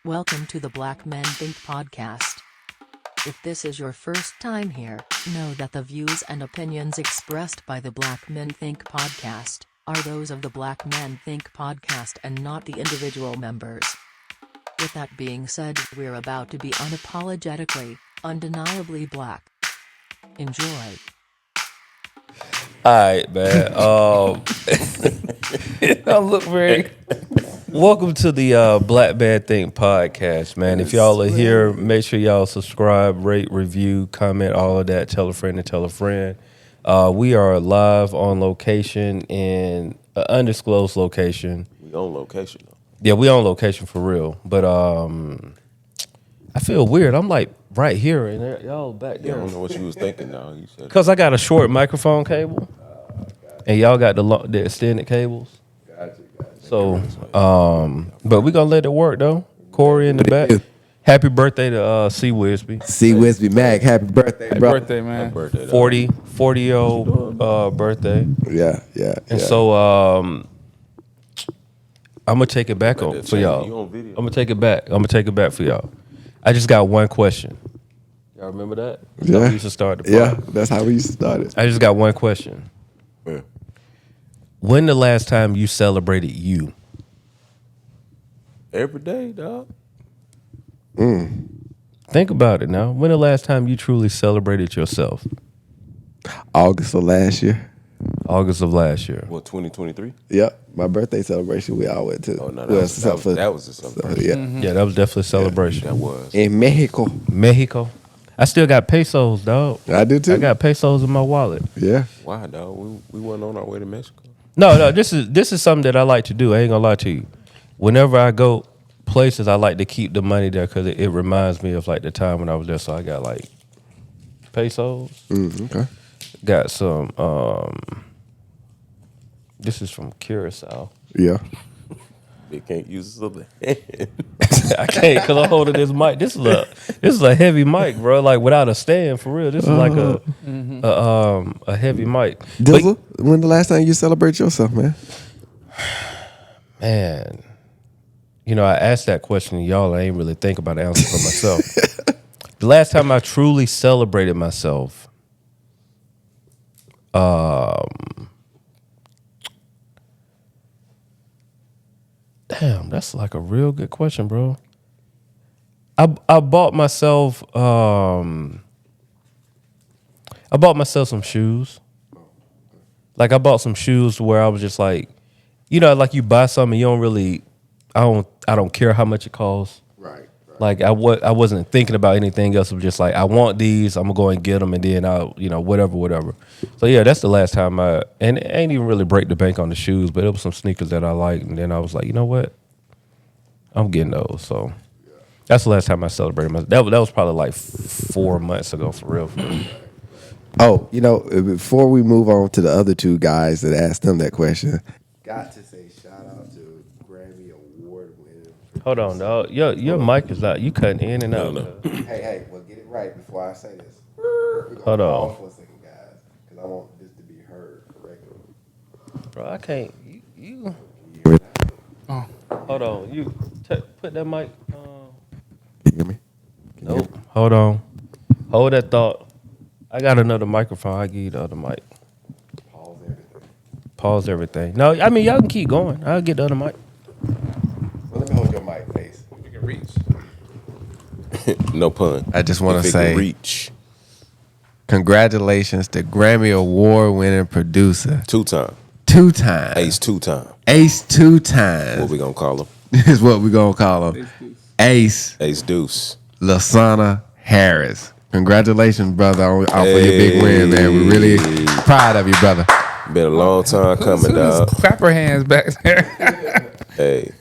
Welcome to the Black Men Think podcast. If this is your first time here, know that the views and opinions expressed by the Black Men Think podcast are those of the Black Men Think podcast and not the individual members. With that being said, we're about to be unapologetically, undeniably black. Enjoy. Alright, man. I look very. Welcome to the Black Man Think podcast, man. If y'all are here, make sure y'all subscribe, rate, review, comment, all of that. Tell a friend and tell a friend. We are live on location in an undisclosed location. We on location though. Yeah, we on location for real. But I feel weird. I'm like right here and y'all back there. I don't know what you was thinking now. You said Because I got a short microphone cable, and y'all got the extended cables. Gotcha. So, but we gonna let it work though. Corey in the back. Happy birthday to C. Wisby. C. Wisby Mac, happy birthday, bro. Happy birthday, man. 40-year-old birthday. Yeah. And so I'm gonna take it back on for y'all. You on video. I'm gonna take it back for y'all. I just got one question. Y'all remember that? That's how we used to start the pod. Yeah, that's how we used to start it. I just got one question. Yeah. When the last time you celebrated you? Every day, dog. Think about it now. When the last time you truly celebrated yourself? August of last year. August of last year. What, 2023? Yep, my birthday celebration we all went to. Oh no, Well, that was a celebration. Yeah, that was definitely a celebration. That was. in Mexico. Mexico. I still got pesos, dog. I do too. I got pesos in my wallet. Yeah. Why, dog? We weren't on our way to Mexico. No, this is something that I like to do. I ain't gonna lie to you. Whenever I go places, I like to keep the money there because it reminds me of like the time when I was there. So I got like pesos. Okay. Got some. This is from Curacao. Yeah. They can't use this other hand. I can't because I'm holding this mic. This is a heavy mic, bro. Like without a stand, for real. This is like a heavy mic. Dizzle, when the last time you celebrate yourself, man? Man, you know, I asked that question, and y'all, I ain't really think about the answer for myself. The last time I truly celebrated myself, damn, that's like a real good question, bro. I bought myself some shoes. Like I bought some shoes where I was just like, you know, like you buy something, you don't really, I don't care how much it costs. Right. Like I wasn't thinking about anything else. It was just like, I want these, I'm gonna go and get them, and then I'll, you know, whatever. So yeah, that's the last time and it ain't even really break the bank on the shoes, but it was some sneakers that I liked, and then I was like, you know what, I'm getting those. So that's the last time I celebrated myself. That was probably like 4 months ago, for real. Oh, you know, before we move on to the other two guys that asked them that question, got to say shout out to Grammy Award winner. Hold on, dog. Your mic is out. You cutting in and out. No. Hey, well, get it right before I say this. Hold on. Pause for a second, guys, because I want this to be heard correctly. Bro, I can't. You. You hear me? Hold on. You put that mic. You hear me? Can you hear Nope. Hold on. Hold that thought. I got another microphone. I give you the other mic. me? Pause everything. Pause everything. No, I mean y'all can keep going. I'll get the other mic. Well, let me hold your mic, face. You can reach. No pun. I just want If to it can say reach congratulations to Grammy Award winning producer. 2-time. 2 times. Ace 2-time. Ace 2 times. What we gonna call him? Is what we gonna call him. Ace Ace Deuce. Lasana Harris. Congratulations, brother, on for your big win, man. We're really proud of you, brother. Been a long time coming, Who's dog. clapper hands back there? Hey,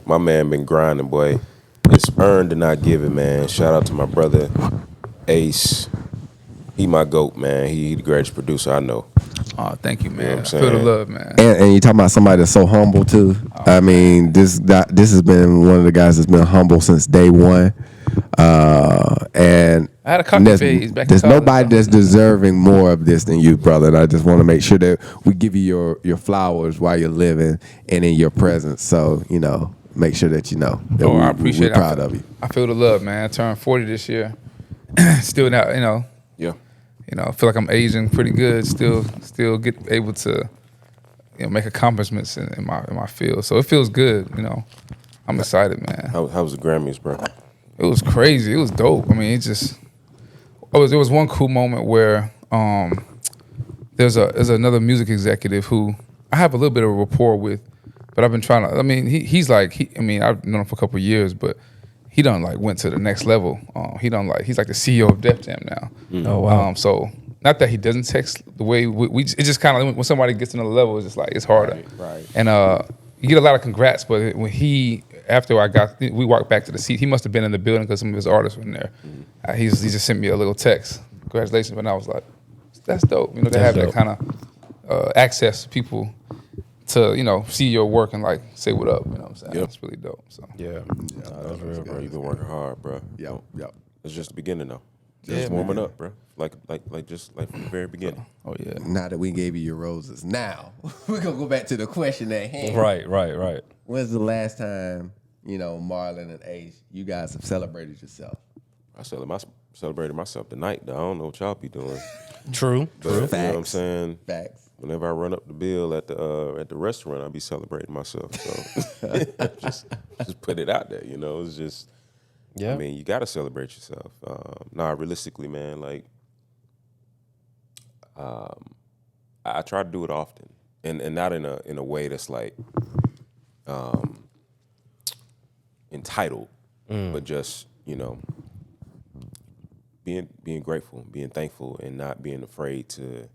my man been grinding, boy. It's earned and not given, man. Shout out to my brother Ace. He my GOAT, man. He the greatest producer I know. Oh, thank you, man. You know what I'm I feel the saying? love, man. And you talking about somebody that's so humble too. I mean, this has been one of the guys that's been humble since day one. And I had a cocky phase back in there's college, nobody though. that's deserving more of this than you, brother. And I just want to make sure that we give you your flowers while you're living and in your presence. So, you know, make sure that you know that I appreciate we're it. proud of you. I feel the love, man. I turned 40 this year. Still not, Yeah. I feel like I'm aging pretty good. Still get able to, make accomplishments in my field. So it feels good. I'm excited, man. How was the Grammys, bro? It was crazy. It was dope. I mean, there was one cool moment where there's another music executive who I have a little bit of a rapport with, but I've been trying to. I mean, he's I've known him for a couple of years, but he done went to the next level. He's like the CEO of Def Jam now. Oh wow. So not that he doesn't text the way we it just kind of when somebody gets to another level, it's just it's harder. Right. And you get a lot of congrats, but when we walked back to the seat, he must have been in the building because some of his artists were in there. He just sent me a little text, congratulations, and I was like, that's dope. They have dope. that kind of access to people to see your work and say what up. You know what I'm saying? Yep. It's really dope. So Yeah. That was real, Bro, you've been working hard, bro. Yep. It's just the beginning, though. Yeah, Just warming man. up, bro. Like from the very beginning. oh yeah. Now that we gave you your roses, now we're gonna go back to the question at hand. Right. When's the last time Marlon and Ace, you guys have celebrated yourself? I celebrated myself tonight, though. I don't know what y'all be doing. True. But you know what I'm Facts. saying? Facts. Whenever I run up the bill at the restaurant, I be celebrating myself. So just put it out there, It's just, Yeah. I mean, you got to celebrate yourself. Realistically, man, I try to do it often, and not in a way that's entitled, but just being grateful, being thankful, and not being afraid to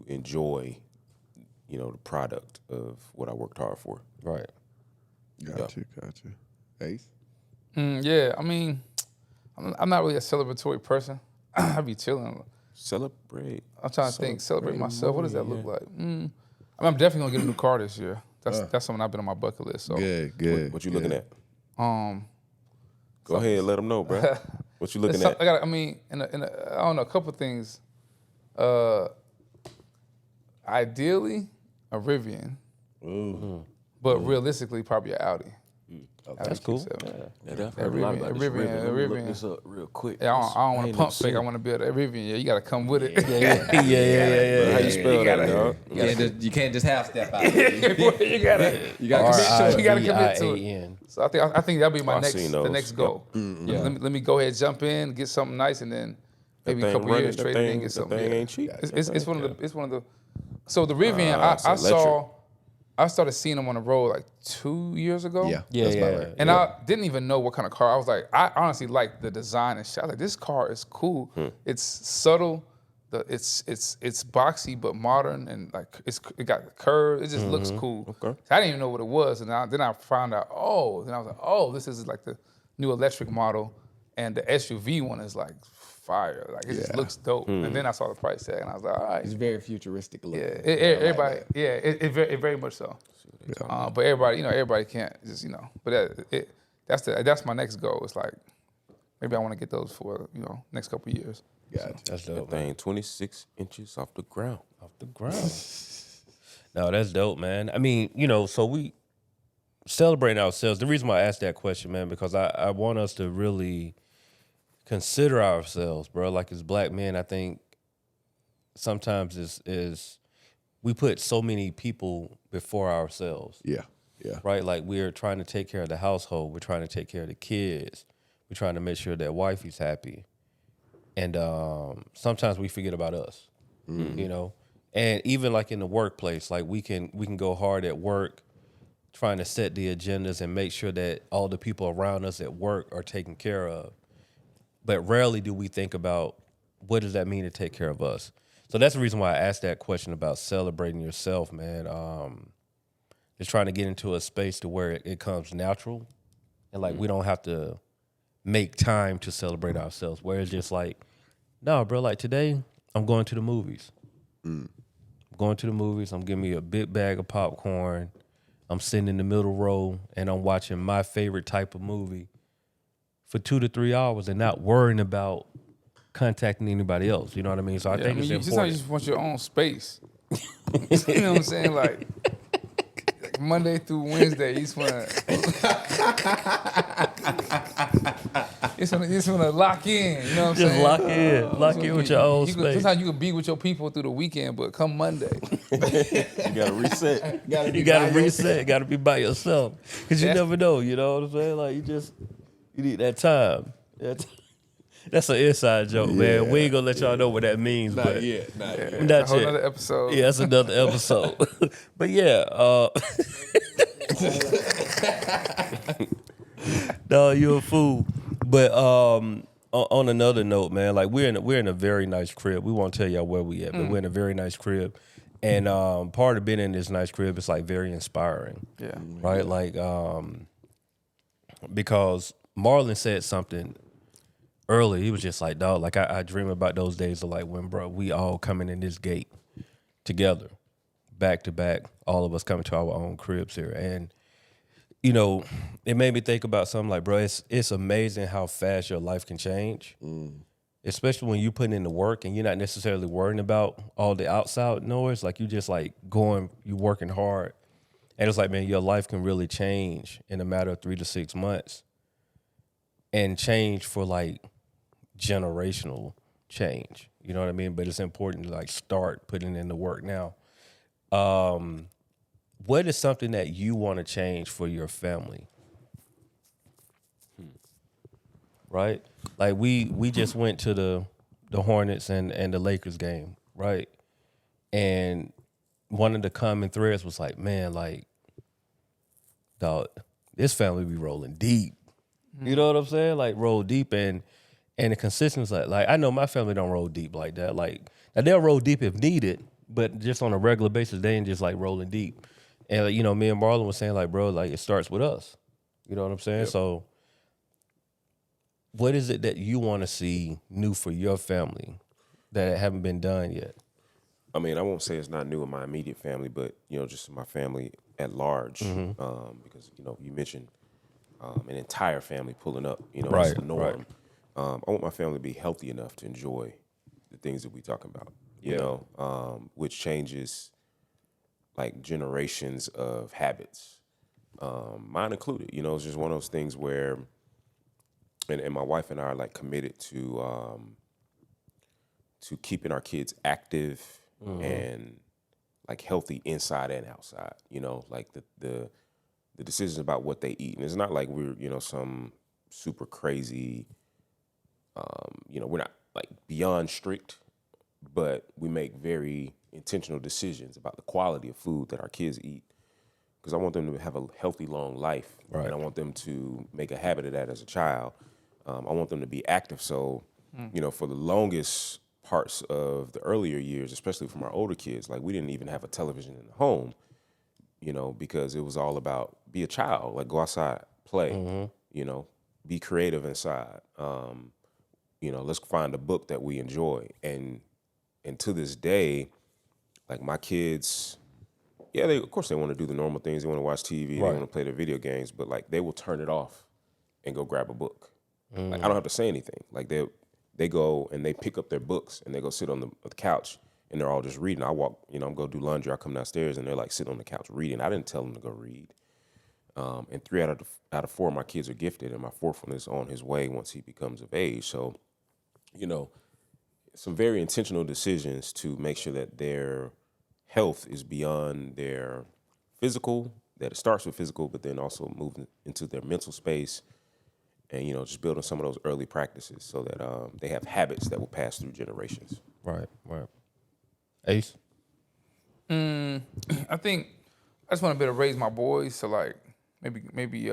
enjoy, the product of what I worked hard for. Right. Got you. Ace? Yeah, I mean, I'm not really a celebratory person. I be chilling. Celebrate. I'm trying to think. Celebrate myself. What does that look like? I'm definitely gonna get a new car this year. That's something I've been on my bucket list. So Good. What you looking at? um, Go ahead, let them know, bro. What you looking at? I don't know, a couple things. Ideally, a Rivian, but realistically, probably an Audi. That's cool. Yeah, I've A heard a lot about this Rivian, Let me look Rivian. this up real quick. Yeah, I don't want ain't to pump never fake. I seen want to build a Rivian. Yeah, you got to come with it. Yeah. How you spell that, dog? You can't just half step out. you gotta commit to it. RIVIAN. So I think that'll be my I seen the those. next goal. Yeah. Let me go ahead, jump in, get something nice, and then maybe a couple years trade it in, get something. That thing Yeah. ain't cheap. It's one of the. So the Rivian, I started seeing them on the road 2 years ago. Yeah. Yeah. That's about right. And I didn't even know what kind of got. I was like, I honestly like the design and shit. I was like, this car is cool. It's subtle. It's boxy but modern and it got curves. It just looks cool. Okay. So I didn't even know what it was, and then I found out. Then I was like, oh, this is like the new electric model, and the SUV one is fire. It just looks dope. And then I saw the price tag, and I was like, all right. It's very futuristic looking. Yeah, everybody. It very much so. But everybody can't just But that's my next goal. It's maybe I want to get those for next couple of years. Gotcha. That's That dope. thing 26 inches off the ground. Off the ground. No, that's dope, man. I mean, so we celebrating ourselves. The reason why I asked that question, man, because I want us to really consider ourselves, bro. Like as black men, I think sometimes is we put so many people before ourselves. Yeah. Right? Like we're trying to take care of the household. We're trying to take care of the kids. We're trying to make sure that wifey's happy. And sometimes we forget about us, And even in the workplace, we can go hard at work, trying to set the agendas and make sure that all the people around us at work are taken care of. But rarely do we think about what does that mean to take care of us. So that's the reason why I asked that question about celebrating yourself, man. Just trying to get into a space to where it comes natural, and we don't have to make time to celebrate ourselves. Where it's just no, bro, today I'm going to the movies. I'm going to the movies. I'm getting me a big bag of popcorn. I'm sitting in the middle row and I'm watching my favorite type of movie for 2 to 3 hours and not worrying about contacting anybody else. You know what I mean? So I think it's important. You just want your own space. You know what I'm saying? Monday through Wednesday. You just wanna lock in. You know what I'm Just saying? lock in with your own space. Sometimes you can be with your people through the weekend, but come Monday, You gotta reset. You gotta reset. Gotta be by yourself because you never know. You know what I'm saying? Like you need that time. That's an inside joke, man. We ain't gonna let y'all know what that means. Not but yet. Not yet. that's a Not whole yet. nother episode. Yeah, that's another episode. But yeah, no, you're a fool. But on another note, man, like we're in a very nice crib. We won't tell y'all where we at, but we're in a very nice crib. And part of being in this nice crib is like very inspiring. Yeah. Right? Like because Marlon said something earlier. He was just like, dog, like I dream about those days of like when, bro, we all coming in this gate together, back to back, all of us coming to our own cribs here. And, you know, it made me think about something like, bro, it's amazing how fast your life can change. Especially when you put in the work and you're not necessarily worrying about all the outside noise. Like you just like you working hard. And it's like, man, your life can really change in a matter of 3 to 6 months. And change for like generational change. You know what I mean? But it's important to like start putting in the work now. What is something that you want to change for your family? Right? Like we just went to the Hornets and the Lakers game, right? And one of the common threads was like, man, like, dog, this family be rolling deep. You know what I'm saying? Like roll deep and the consistency, like I know my family don't roll deep like that. Like now they'll roll deep if needed, but just on a regular basis, they ain't just like rolling deep. And like, you know, me and Marlon was saying like, bro, like it starts with us. You know what I'm saying? Yep. So what is it that you want to see new for your family that haven't been done yet? I mean, I won't say it's not new in my immediate family, but you know, just my family at large. Because you know, you mentioned an entire family pulling up. You know, it's the norm. Right. I want my family to be healthy enough to enjoy the things that we talking about. You know, which changes like generations of habits, mine included. You know, it's just one of those things where, and my wife and I are like committed to keeping our kids active and like healthy inside and outside. You know, like the decisions about what they eat, and it's not like we're some super crazy. We're not like beyond strict, but we make very intentional decisions about the quality of food that our kids eat. Because I want them to have a healthy, long life, Right. and I want them to make a habit of that as a child. I want them to be active. So, for the longest parts of the earlier years, especially from our older kids, like we didn't even have a television in the home, because it was all about be a child, like go outside, play, be creative inside. Let's find a book that we enjoy. And to this day, like my kids, yeah, of course they want to do the normal things. They want to watch TV, they Right. want to play their video games, but like they will turn it off and go grab a book. Like I don't have to say anything. Like they go and they pick up their books and they go sit on the couch and they're all just reading. I walk, I'm go do laundry. I come downstairs and they're like sitting on the couch reading. I didn't tell them to go read. And 3 out of 4 of my kids are gifted, and my 4th one is on his way once he becomes of age. So, some very intentional decisions to make sure that their health is beyond their physical, that it starts with physical, but then also moving into their mental space. And, just building some of those early practices so that they have habits that will pass through generations. Right. Ace? I think I just want to be able to raise my boys to like maybe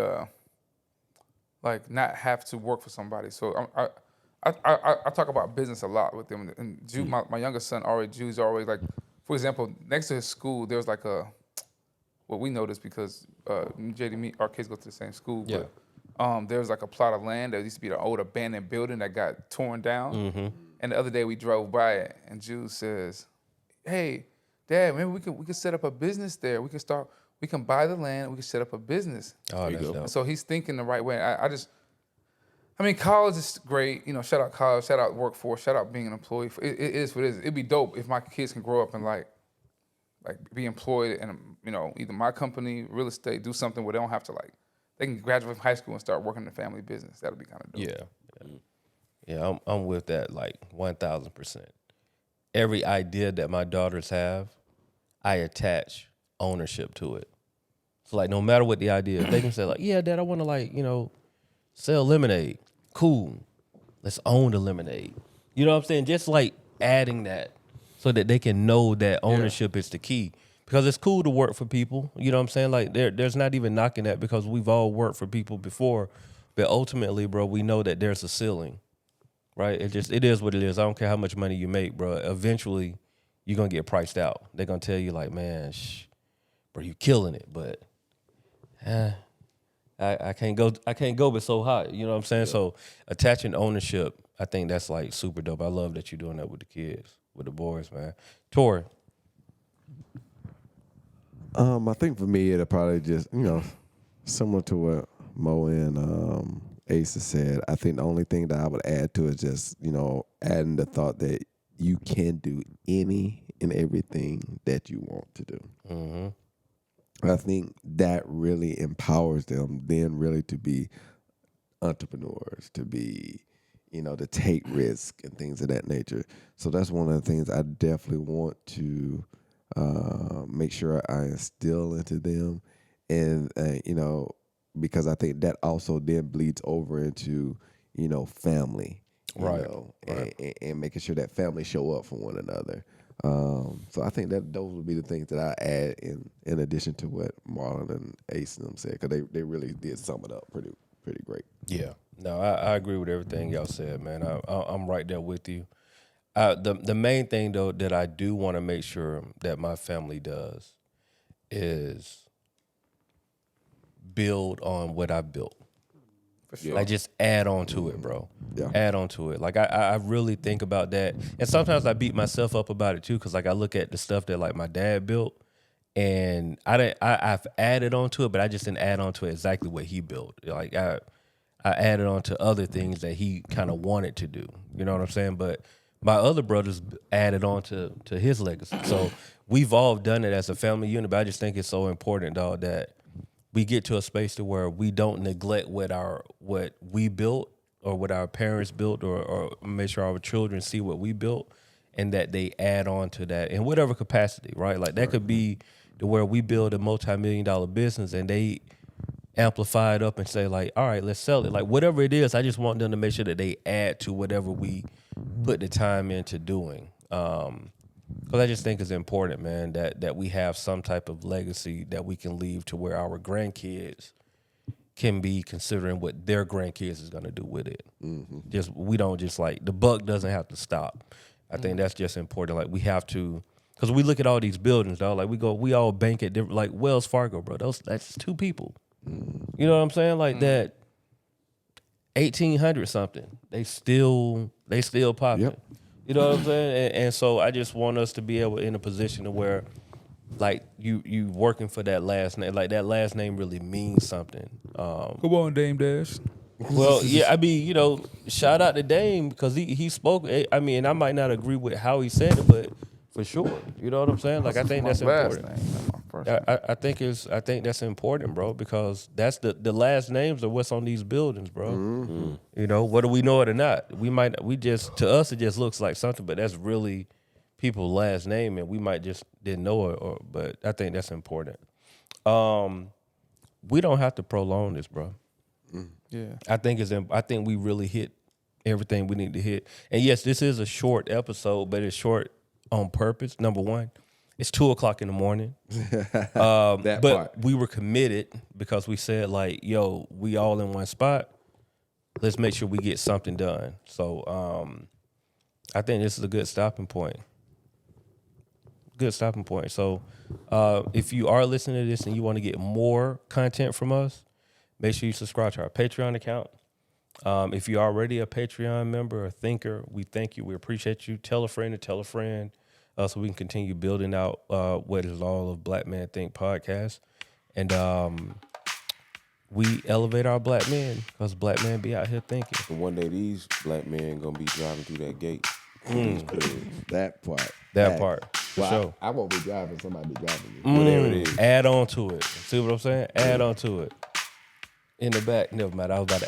like not have to work for somebody. So I talk about business a lot with them. And Jude, my youngest son, Jude's always like, for example, next to his school, there's like well, we know this because JD, our kids go to the same school. Yeah. But there's like a plot of land that used to be an old abandoned building that got torn down. And the other day we drove by it, and Jude says, "Hey, Dad, maybe we could set up a business there. We can buy the land. We can set up a business." Oh, that's go. dope. So he's thinking the right way. I mean, college is great. Shout out college, shout out workforce, shout out being an employee. It is what it is. It'd be dope if my kids can grow up and like like be employed in either my company, real estate, do something where they don't have to they can graduate from high school and start working in the family business. That'll be kind of dope. Yeah. I'm with that 1,000%. Every idea that my daughters have, I attach ownership to it. So no matter what the idea is, they can say yeah, Dad, I want to sell lemonade. Cool. Let's own the lemonade. You know what I'm saying? Just adding that so that they can know that ownership is the key. Because it's cool to work for people. You know what I'm saying? There's not even knocking that because we've all worked for people before. But ultimately, bro, we know that there's a ceiling. Right? It is what it is. I don't care how much money you make, bro. Eventually, you're going to get priced out. They're going to tell you man, bro, you killing it. But I can't go but so hot. You know what I'm saying? Yeah. So attaching ownership, I think that's super dope. I love that you're doing that with the kids, with the boys, man. Torri. I think for me it'll probably just similar to what Mo and Ace has said. I think the only thing that I would add to it is just adding the thought that you can do any and everything that you want to do. Mm-hmm. I think that really empowers them then really to be entrepreneurs, to be, to take risk and things of that nature. So that's one of the things I definitely want to make sure I instill into them. And, because I think that also then bleeds over into, family, right. And making sure that family show up for one another. So I think that those would be the things that I add in addition to what Marlon and Ace and them said, because they really did sum it up pretty great. Yeah, no, I agree with everything y'all said, man. I'm right there with you. The main thing though that I do want to make sure that my family does is build on what I built. For sure. Just add on to it, bro. Yeah. Add on to it. I really think about that. And sometimes I beat myself up about it too, because I look at the stuff that my dad built and I've added on to it, but I just didn't add on to exactly what he built. I added on to other things that he kind of wanted to do. You know what I'm saying? But my other brothers added on to his legacy. So we've all done it as a family unit, but I just think it's so important, dog, that we get to a space to where we don't neglect what we built or what our parents built or make sure our children see what we built and that they add on to that in whatever capacity, right? That could be to where we build a multi-million-dollar business and they amplify it up and say all right, let's sell it. Whatever it is, I just want them to make sure that they add to whatever we put the time into doing. Because I just think it's important, man, that we have some type of legacy that we can leave to where our grandkids can be considering what their grandkids is going to do with it. Mm-hmm. We don't just the buck doesn't have to stop. I think that's just important. We have to, because we look at all these buildings, dog. We all bank at different, Wells Fargo, bro. That's two people. Mm-hmm. You know what I'm saying? That 1800 something. They still popping. Yep. You know what I'm saying? And so I just want us to be able in a position to where you working for that last name. That last name really means something. Come on, Dame Dash. Well, yeah, I mean, shout out to Dame because he spoke. I mean, I might not agree with how he said it, but for sure, you know what I'm saying? I think that's important. I think that's important, bro, because that's the last names of what's on these buildings, bro. Mm-hmm. Whether we know it or not, to us it just looks like something, but that's really people's last name, and we might just didn't know it. But I think that's important. We don't have to prolong this, bro. Yeah, I think we really hit everything we need to hit. And yes, this is a short episode, but it's short on purpose. Number one, it's 2:00 in the morning. But part. We were committed because we said yo, we all in one spot. Let's make sure we get something done. So I think this is a good stopping point. So if you are listening to this and you want to get more content from us, make sure you subscribe to our Patreon account. If you're already a Patreon member or thinker, we thank you. We appreciate you. Tell a friend to tell a friend so we can continue building out what is all of Black Man Think podcast. And we elevate our black men because black men be out here thinking. And one day these black men going to be driving through that gate. That part. That part. Well, sure. I won't be driving. Somebody be driving me. Whatever it is. Add on to it. See what I'm saying? Add on to it. In the back, never mind. I was about to